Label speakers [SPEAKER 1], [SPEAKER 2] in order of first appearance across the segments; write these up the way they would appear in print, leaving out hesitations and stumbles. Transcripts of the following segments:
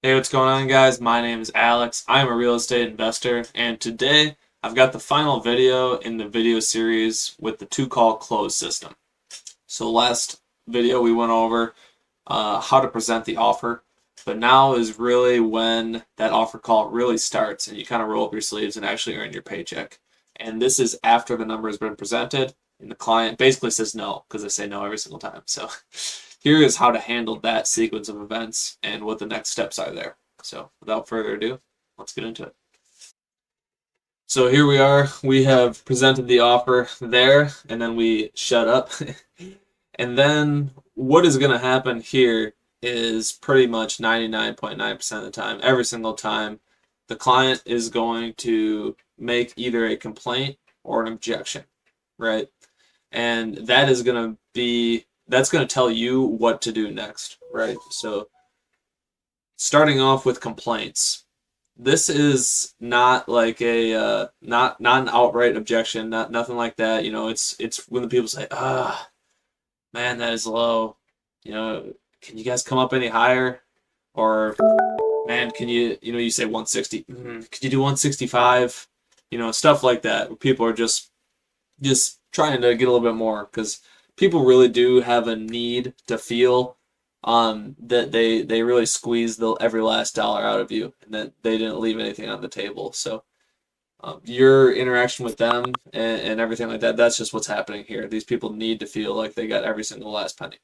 [SPEAKER 1] Hey, what's going on, guys? My name is Alex. I'm a real estate investor, and today I've got the final video in the video series with the two-call close system. So last video we went over how to present the offer, but now is really when that offer call really starts and you kind of roll up your sleeves and actually earn your paycheck. And this is after the number has been presented and the client basically says no because they say no every single time. So here is how to handle that sequence of events and what the next steps are there. So without further ado, let's get into it. So here we are. We have presented the offer there, and then we shut up. And then what is going to happen here is pretty much 99.9% of the time, every single time, the client is going to make either a complaint or an objection, right? And that is going to be, that's going to tell you what to do next, right? So starting off with complaints. This is not like a not an outright objection, nothing like that. It's when the people say, man, that is low. Can you guys come up any higher? Or man, can you say 160? Could you do 165? Stuff like that. Where people are just trying to get a little bit more because people really do have a need to feel that they really squeeze the every last dollar out of you and that they didn't leave anything on the table. So your interaction with them and everything like that, that's just what's happening here. These people need to feel like they got every single last penny.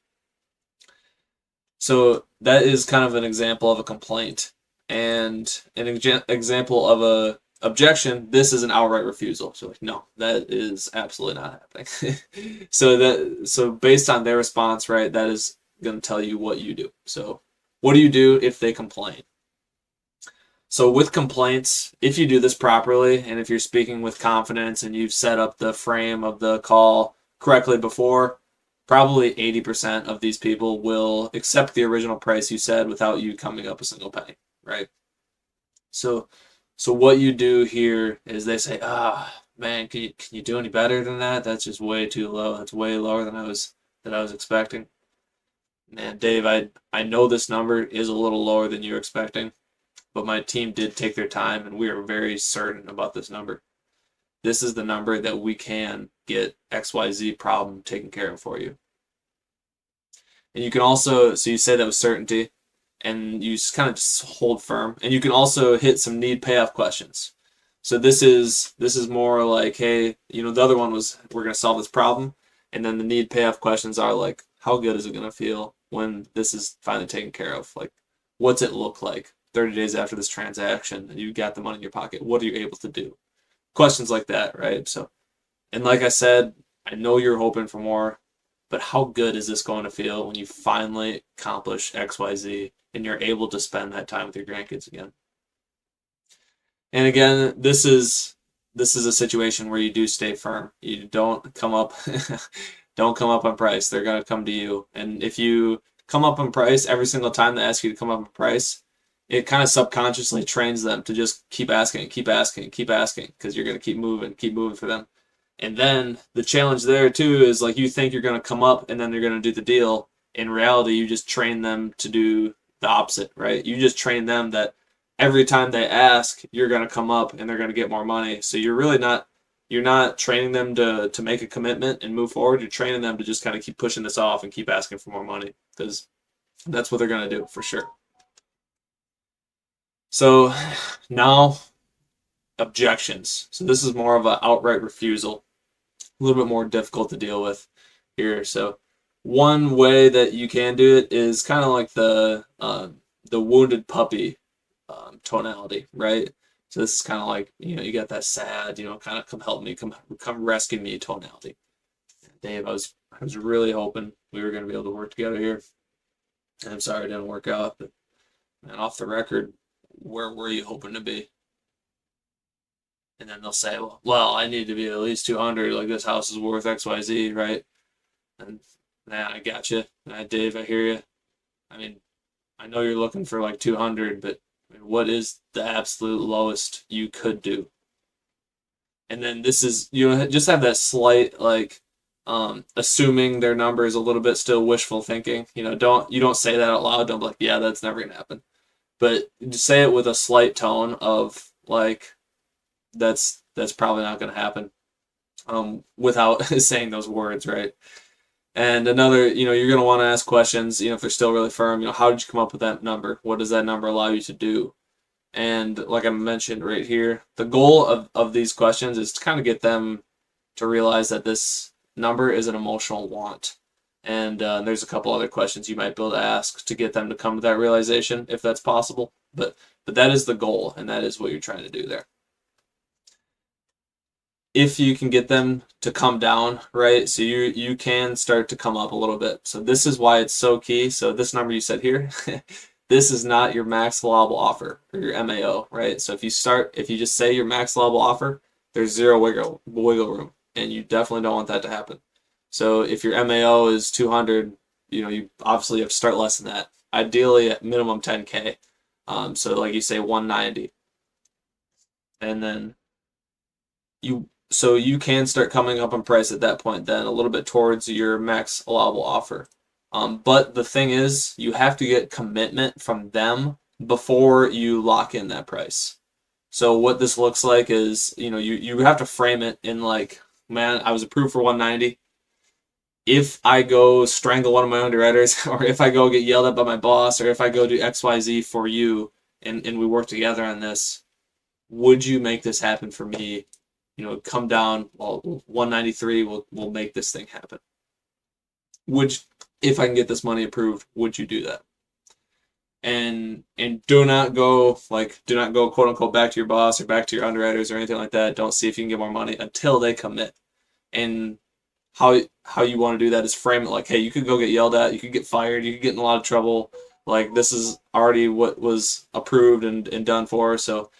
[SPEAKER 1] So that is kind of an example of a complaint. And an example of a objection, this is an outright refusal. So like, no, that is absolutely not happening. So based on their response, right, that is going to tell you what you do. So what do you do if they complain? So with complaints, if you do this properly and if you're speaking with confidence and you've set up the frame of the call correctly before, probably 80% of these people will accept the original price you said without you coming up a single penny, right? So what you do here is they say, man, can you do any better than that? That's just way too low. That's way lower than I was expecting. Man, Dave, I know this number is a little lower than you're expecting, but my team did take their time and we are very certain about this number. This is the number that we can get XYZ problem taken care of for you. And you can also, so you say that with certainty and you just kind of just hold firm. And you can also hit some need payoff questions. So this is more like, hey, the other one was we're going to solve this problem. And then the need payoff questions are like, how good is it going to feel when this is finally taken care of? Like, what's it look like 30 days after this transaction and you got the money in your pocket? What are you able to do? Questions like that, right? So, and like I said, I know you're hoping for more, but how good is this going to feel when you finally accomplish XYZ and you're able to spend that time with your grandkids again? And again, this is a situation where you do stay firm. You don't come up don't come up on price. They're gonna come to you. And if you come up on price every single time they ask you to come up on price, it kind of subconsciously trains them to just keep asking, keep asking, keep asking, because you're gonna keep moving for them. And then the challenge there too is like you think you're gonna come up and then they're gonna do the deal. In reality, you just train them to do the opposite, right? You just train them that every time they ask, you're going to come up and they're going to get more money. So you're not training them to make a commitment and move forward. You're training them to just kind of keep pushing this off and keep asking for more money because that's what they're going to do for sure. So now objections. So this is more of an outright refusal, a little bit more difficult to deal with here. So one way that you can do it is kind of like the wounded puppy tonality, right? So this is kind of like, you got that sad, kind of come help me, come rescue me tonality. Dave, I was really hoping we were going to be able to work together here. And I'm sorry it didn't work out, but man, off the record, where were you hoping to be? And then they'll say, well, I need to be at least 200. Like this house is worth XYZ, right? And man, I got you. Dave, I hear you. I mean, I know you're looking for like 200, but what is the absolute lowest you could do? And then this is, just have that slight like assuming their number is a little bit still wishful thinking. You don't say that out loud. Don't be like, yeah, that's never gonna happen. but say it with a slight tone of like, that's probably not going to happen, without saying those words, right? And another, you're going to want to ask questions, if they're still really firm, how did you come up with that number? What does that number allow you to do? And like I mentioned right here, the goal of these questions is to kind of get them to realize that this number is an emotional want. And there's a couple other questions you might be able to ask to get them to come to that realization, if that's possible. But that is the goal, and that is what you're trying to do there. If you can get them to come down, right, so you can start to come up a little bit. So this is why it's so key. So this number you said here, this is not your max allowable offer, or your MAO, right? So if you just say your max allowable offer, there's zero wiggle room, and you definitely don't want that to happen. So if your MAO is 200, you obviously have to start less than that. Ideally at minimum 10K. So like you say 190. And then so you can start coming up in price at that point then, a little bit towards your max allowable offer. But the thing is, you have to get commitment from them before you lock in that price. So what this looks like is, you have to frame it in like, man, I was approved for 190. If I go strangle one of my underwriters, or if I go get yelled at by my boss, or if I go do XYZ for you, and we work together on this, would you make this happen for me? Come down, well, 193, we'll make this thing happen. If I can get this money approved, would you do that? And do not go quote unquote back to your boss or back to your underwriters or anything like that. Don't see if you can get more money until they commit. And how you want to do that is frame it like, hey, you could go get yelled at, you could get fired, you could get in a lot of trouble. Like, this is already what was approved and done for. So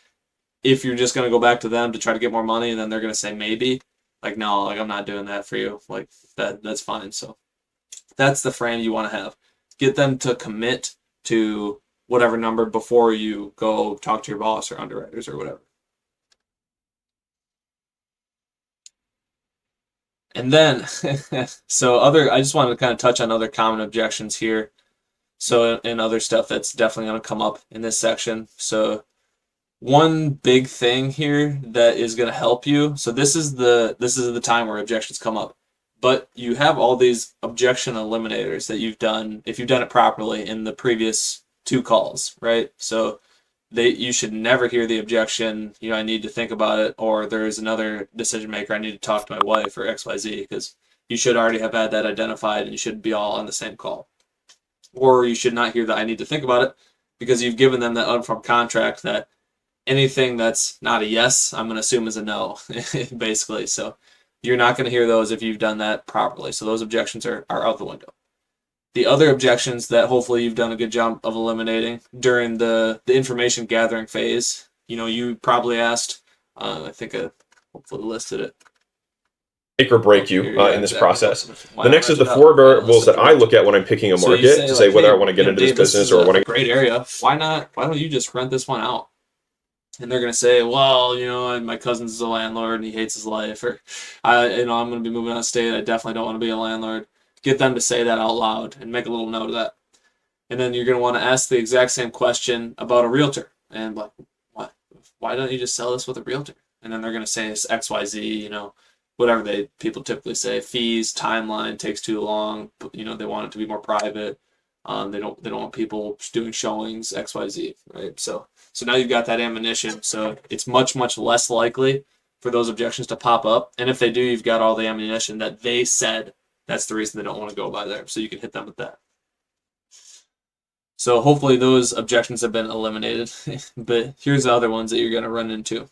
[SPEAKER 1] if you're just going to go back to them to try to get more money and then they're going to say maybe, like, no, like, I'm not doing that for you. Like, that's fine. So that's the frame you want to have. Get them to commit to whatever number before you go talk to your boss or underwriters or whatever. And then, I just wanted to kind of touch on other common objections here. So, and other stuff that's definitely going to come up in this section. So one big thing here that is going to help you. So this is the time where objections come up, but you have all these objection eliminators that you've done, if you've done it properly in the previous 2 calls, right? So you should never hear the objection, I need to think about it, or there's another decision maker, I need to talk to my wife, or XYZ, because you should already have had that identified and you should be all on the same call. Or you should not hear that I need to think about it, because you've given them that upfront contract that anything that's not a yes, I'm going to assume is a no, basically. So you're not going to hear those if you've done that properly. So those objections are out the window. The other objections that hopefully you've done a good job of eliminating during the information gathering phase, you probably asked, I think I hopefully listed it.
[SPEAKER 2] Make or break you in this process. The next is the 4 variables that I look at when I'm picking a market to say whether I want to get into this business or want to.
[SPEAKER 1] Great area. Why don't you just rent this one out? And they're going to say, well, my cousin's a landlord and he hates his life, or I'm going to be moving out of state. I definitely don't want to be a landlord. Get them to say that out loud and make a little note of that. And then you're going to want to ask the exact same question about a realtor. And like, what? Why don't you just sell this with a realtor? And then they're going to say it's XYZ, whatever people typically say, fees, timeline, takes too long. They want it to be more private. They don't want people doing showings, XYZ, right? So now you've got that ammunition. So it's much, much less likely for those objections to pop up. And if they do, you've got all the ammunition that they said that's the reason they don't want to go by there. So you can hit them with that. So hopefully those objections have been eliminated. But here's the other ones that you're going to run into.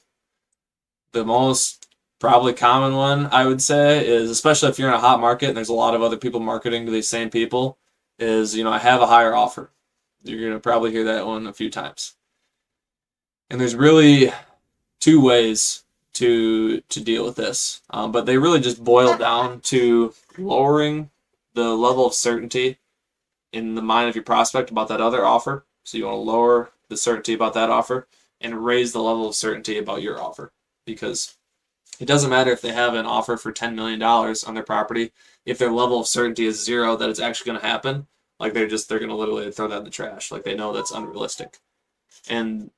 [SPEAKER 1] The most probably common one, I would say, is, especially if you're in a hot market and there's a lot of other people marketing to these same people, is, I have a higher offer. You're going to probably hear that one a few times. And there's really 2 ways to deal with this. But they really just boil down to lowering the level of certainty in the mind of your prospect about that other offer. So you want to lower the certainty about that offer and raise the level of certainty about your offer. Because it doesn't matter if they have an offer for $10 million on their property. If their level of certainty is 0 that it's actually going to happen, like they're going to literally throw that in the trash. Like, they know that's unrealistic. And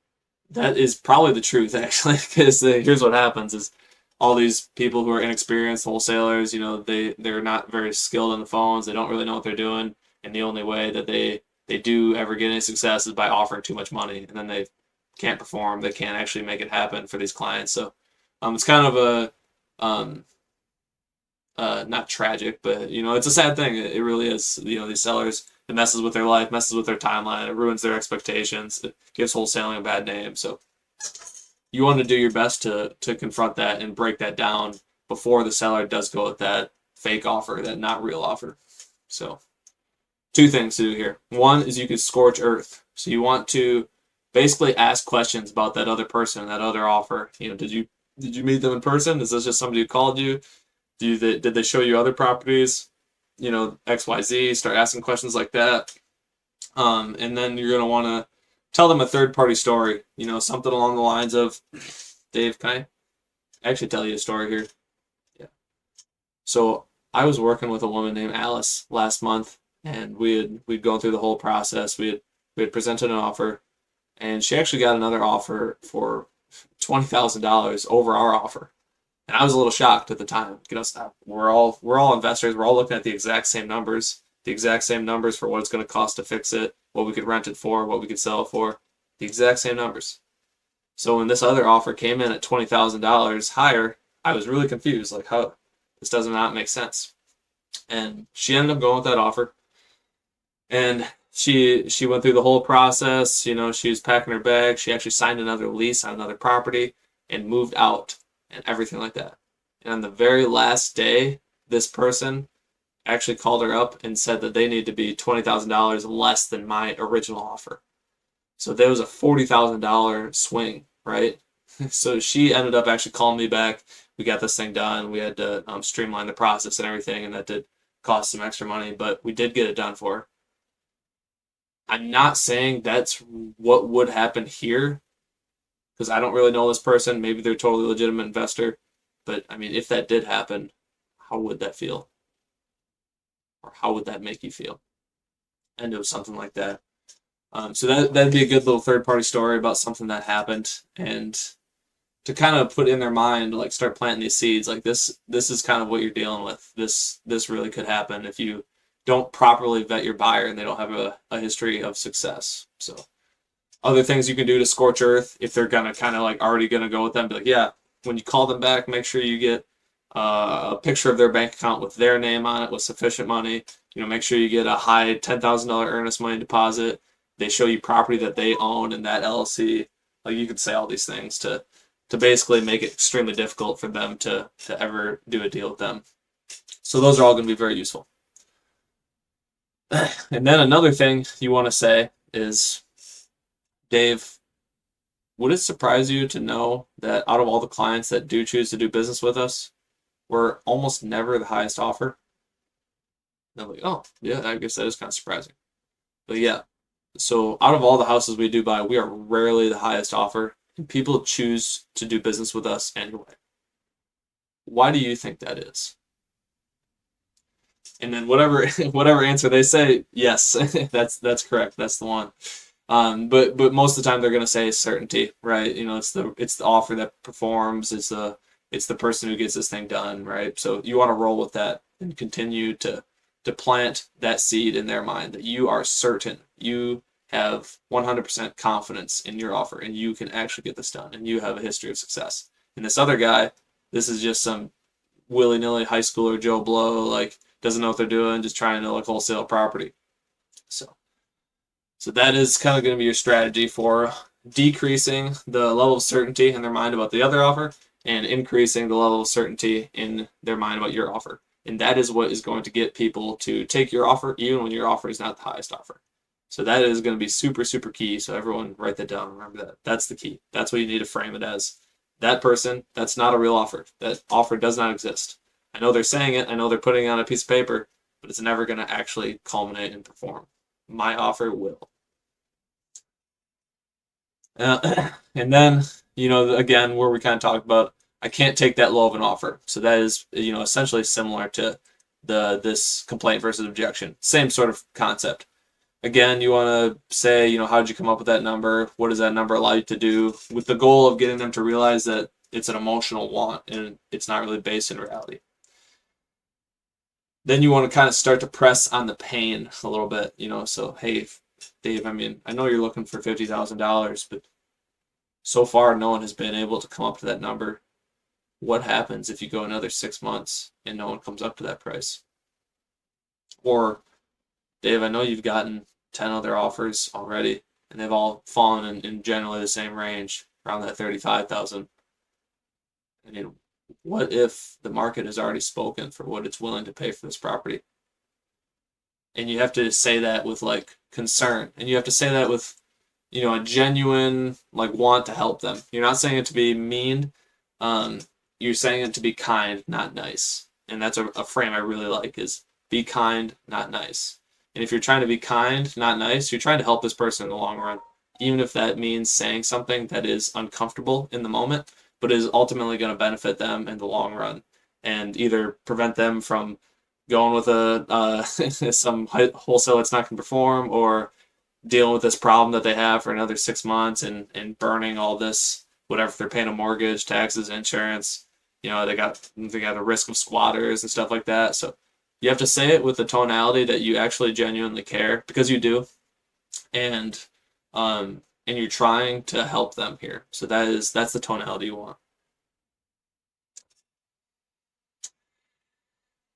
[SPEAKER 1] that is probably the truth, actually, because here's what happens is all these people who are inexperienced wholesalers, you know, they're not very skilled on the phones. They don't really know what they're doing. And the only way that they do ever get any success is by offering too much money. And then they can't perform. They can't actually make it happen for these clients. So it's kind of not tragic, but, you know, it's a sad thing. It really is. You know, these sellers, it messes with their life, messes with their timeline. It ruins their expectations. It gives wholesaling a bad name. So you want to do your best to confront that and break that down before the seller does go with that fake offer, that not real offer. So 2 things to do here. One is you can scorch earth. So you want to basically ask questions about that other person, that other offer. You know, did you meet them in person? Is this just somebody who called you? Did they show you other properties? You know, XYZ. Start asking questions like that. And then you're going to want to tell them a third-party story. You know, something along the lines of, Dave, can I actually tell you a story here? Yeah. So I was working with a woman named Alice last month, and we'd gone through the whole process. We had presented an offer, and she actually got another offer for $20,000 over our offer. And I was a little shocked at the time. You know, we're all investors. We're all looking at the exact same numbers for what it's going to cost to fix it, what we could rent it for, what we could sell it for, the exact same numbers. So when this other offer came in at $20,000 higher, I was really confused. Like, how this does not make sense. And she ended up going with that offer. And she went through the whole process. You know, she was packing her bag. She actually signed another lease on another property and moved out and everything like that. And on the very last day, this person actually called her up and said that they need to be $20,000 less than my original offer. So there was a $40,000 swing, right? So she ended up actually calling me back. We got this thing done. We had to streamline the process and everything, and that did cost some extra money, but we did get it done for her. I'm not saying that's what would happen here, because I don't really know this person. Maybe they're a totally legitimate investor. But, I mean, if that did happen, how would that feel? Or how would that make you feel? And it was something like that. So that'd be a good little third-party story about something that happened. And to kind of put in their mind, like, start planting these seeds. Like, this is kind of what you're dealing with. This really could happen if you don't properly vet your buyer and they don't have a history of success. So other things you can do to scorch earth, if they're gonna kind of like already gonna go with them, be like, yeah, when you call them back, make sure you get a picture of their bank account with their name on it with sufficient money. You know, make sure you get a high $10,000 earnest money deposit. They show you property that they own in that LLC. Like, you could say all these things to basically make it extremely difficult for them to ever do a deal with them. So those are all going to be very useful. And then another thing you want to say is, Dave, would it surprise you to know that out of all the clients that do choose to do business with us, we're almost never the highest offer? And I'm like, oh, yeah, I guess that is kind of surprising. But yeah, so out of all the houses we do buy, we are rarely the highest offer, and people choose to do business with us anyway. Why do you think that is? And then whatever answer they say, yes, that's correct. That's the one. But most of the time they're gonna say certainty, right? You know, it's the offer that performs. It's the person who gets this thing done, right? So you want to roll with that and continue to plant that seed in their mind that you are certain, you have 100% confidence in your offer, and you can actually get this done, and you have a history of success. And this other guy, this is just some willy-nilly high schooler Joe Blow, like, doesn't know what they're doing, just trying to like wholesale property. So that is kind of going to be your strategy for decreasing the level of certainty in their mind about the other offer and increasing the level of certainty in their mind about your offer. And that is what is going to get people to take your offer even when your offer is not the highest offer. So that is going to be super, super key. So everyone write that down. Remember that. That's the key. That's what you need to frame it as. That person, that's not a real offer. That offer does not exist. I know they're saying it. I know they're putting it on a piece of paper, but it's never going to actually culminate and perform. My offer will. And then, you know, again, where we kind of talked about, I can't take that low of an offer. So that is, you know, essentially similar to this complaint versus objection. Same sort of concept. again, you want to say, how did you come up with that number? What does that number allow you to do? With the goal of getting them to realize that it's an emotional want and it's not really based in reality. Then you want to kind of start to press on the pain a little bit, so, hey, Dave, I mean, I know you're looking for $50,000, but so far no one has been able to come up to that number. What happens if you go another 6 months and no one comes up to that price? Or, Dave, I know you've gotten 10 other offers already, and they've all fallen in generally the same range, around that 35,000. I mean, what if the market has already spoken for what it's willing to pay for this property? And you have to say that with like concern, and you have to say that with, a genuine like want to help them. You're not saying it to be mean. You're saying it to be kind, not nice. And that's a frame I really like, is be kind, not nice. And if you're trying to be kind, not nice, you're trying to help this person in the long run, even if that means saying something that is uncomfortable in the moment, but is ultimately going to benefit them in the long run, and either prevent them from going with some wholesale that's not going to perform, or dealing with this problem that they have for another 6 months and burning all this, whatever they're paying, a mortgage, taxes, insurance. They got the risk of squatters and stuff like that. So you have to say it with the tonality that you actually genuinely care, because you do, and you're trying to help them here. So that's the tonality you want.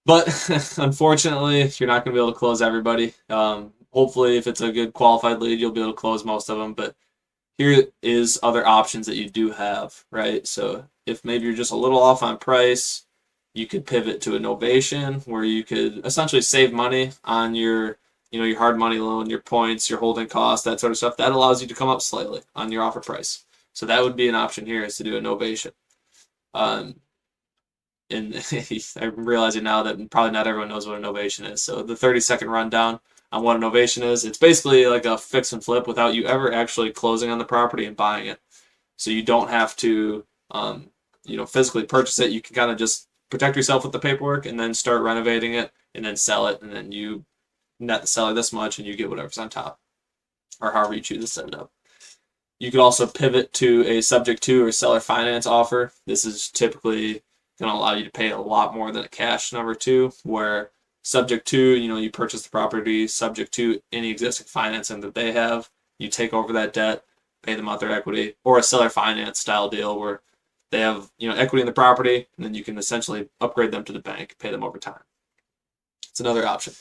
[SPEAKER 1] But unfortunately, you're not going to be able to close everybody. Hopefully, if it's a good qualified lead, you'll be able to close most of them. But here is other options that you do have, right? So if maybe you're just a little off on price, you could pivot to a novation, where you could essentially save money on your hard money loan, your points, your holding costs, that sort of stuff. That allows you to come up slightly on your offer price. So that would be an option here, is to do a novation. And I'm realizing now that probably not everyone knows what a novation is. So the 30-second rundown on what a novation is: it's basically like a fix and flip without you ever actually closing on the property and buying it. So you don't have to, physically purchase it. You can kind of just protect yourself with the paperwork and then start renovating it and then sell it. And then you net the seller this much and you get whatever's on top, or however you choose to set it up. You could also pivot to a subject to or seller finance offer. This is typically going to allow you to pay a lot more than a cash number two, where subject to, you purchase the property subject to any existing financing that they have. You take over that debt, pay them out their equity, or a seller finance style deal where they have, equity in the property, and then you can essentially upgrade them to the bank, pay them over time. It's another option.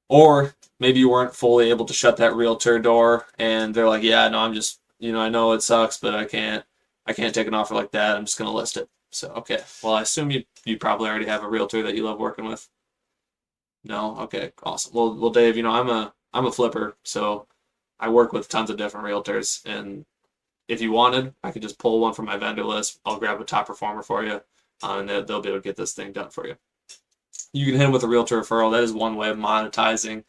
[SPEAKER 1] Or maybe you weren't fully able to shut that realtor door, and they're like, yeah, no, I'm just, I know it sucks, but I can't take an offer like that. I'm just going to list it. So, okay. Well, I assume you probably already have a realtor that you love working with. No? Okay, awesome. Well, Dave, I'm a flipper, so I work with tons of different realtors, and if you wanted, I could just pull one from my vendor list. I'll grab a top performer for you, and they'll be able to get this thing done for you. You can hit them with a realtor referral. That is one way of monetizing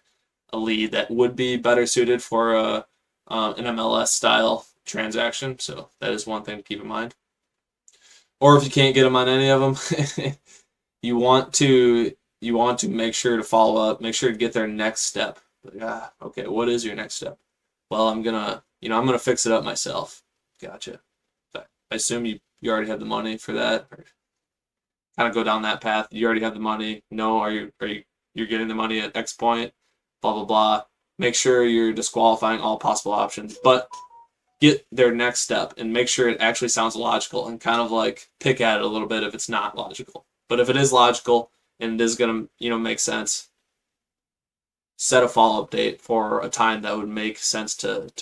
[SPEAKER 1] a lead that would be better suited for an MLS style transaction. So that is one thing to keep in mind. Or if you can't get them on any of them, you want to make sure to follow up, make sure to get their next step. Okay, what is your next step? Well, I'm gonna fix it up myself. Gotcha. I assume you already have the money for that, or kind of go down that path. You already have the money. No, you're getting the money at X point, blah, blah, blah. Make sure you're disqualifying all possible options, but get their next step and make sure it actually sounds logical, and kind of like pick at it a little bit if it's not logical. But if it is logical and it is going to, make sense, set a follow-up date for a time that would make sense to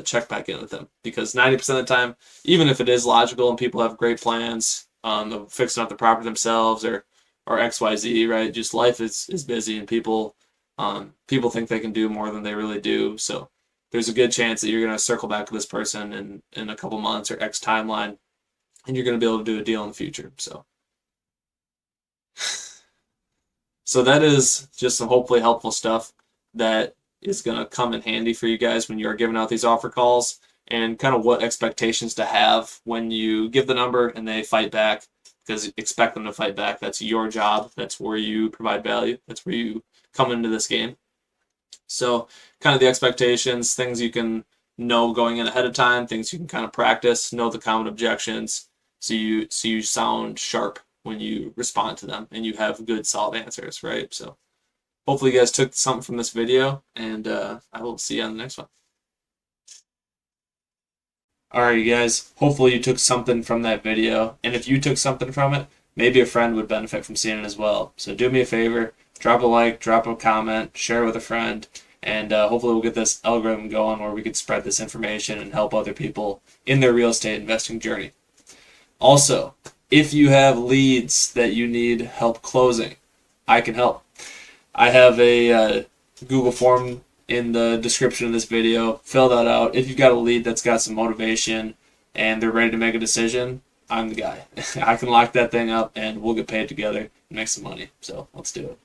[SPEAKER 1] check back in with them. Because 90% of the time, even if it is logical and people have great plans of fixing up the property themselves or XYZ, right? Just life is busy, and people think they can do more than they really do. So there's a good chance that you're going to circle back with this person in a couple months or X timeline, and you're going to be able to do a deal in the future. So that is just some hopefully helpful stuff that is going to come in handy for you guys when you're giving out these offer calls, and kind of what expectations to have when you give the number and they fight back, because expect them to fight back. That's your job. That's where you provide value. That's where you come into this game. So kind of the expectations, things you can know going in ahead of time, things you can kind of practice, know the common objections, so you sound sharp when you respond to them and you have good solid answers, right? So hopefully you guys took something from this video, and I will see you on the next one. Alright, you guys, hopefully you took something from that video, and if you took something from it, maybe a friend would benefit from seeing it as well. So do me a favor, drop a like, drop a comment, share it with a friend, and hopefully we'll get this algorithm going where we can spread this information and help other people in their real estate investing journey. Also, if you have leads that you need help closing, I can help. I have a Google form in the description of this video. Fill that out. If you've got a lead that's got some motivation and they're ready to make a decision, I'm the guy. I can lock that thing up and we'll get paid together and make some money. So let's do it.